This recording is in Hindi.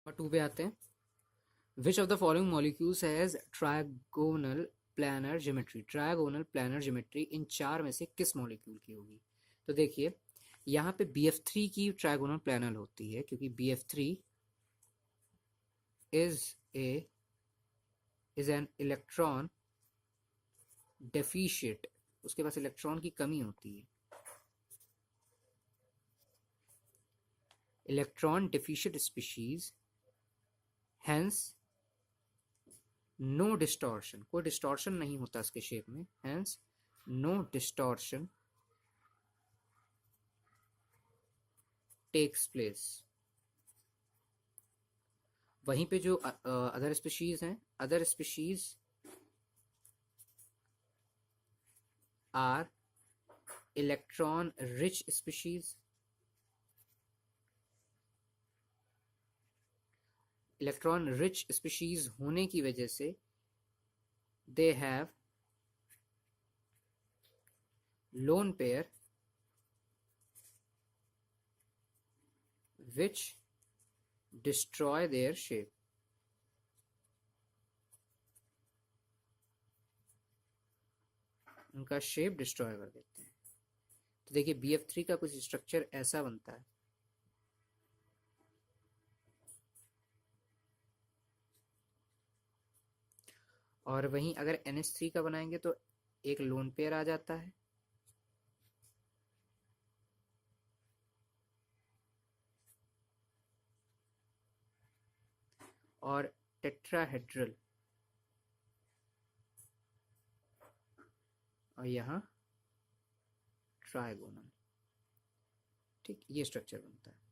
नंबर 2 पे आते हैं। Which of the following molecules has trigonal planar geometry. Trigonal planar geometry इन चार में से किस मॉलिक्यूल की होगी? तो देखिए यहाँ पे BF3 की ट्रायगोनल प्लानर होती है, क्योंकि BF3 is a is an electron deficient, उसके पास इलेक्ट्रॉन की कमी होती है। Electron deficient species, hence no distortion, कोई डिस्टॉर्शन नहीं होता इसके शेप में, hence no distortion takes place. वहीं पे जो अदर स्पीशीज हैं, other species are electron rich species. Electron rich species होने की वजह से they have lone pair which destroy their shape. उनका शेप डिस्ट्रॉय कर देते हैं। तो देखिए BF3 का कुछ स्ट्रक्चर ऐसा बनता है। और वहीं अगर NH3 का बनाएंगे तो एक लोन पेयर आ जाता है, और टेट्राहेड्रल, और यहाँ ट्राइगोनल। ठीक, ये स्ट्रक्चर बनता है।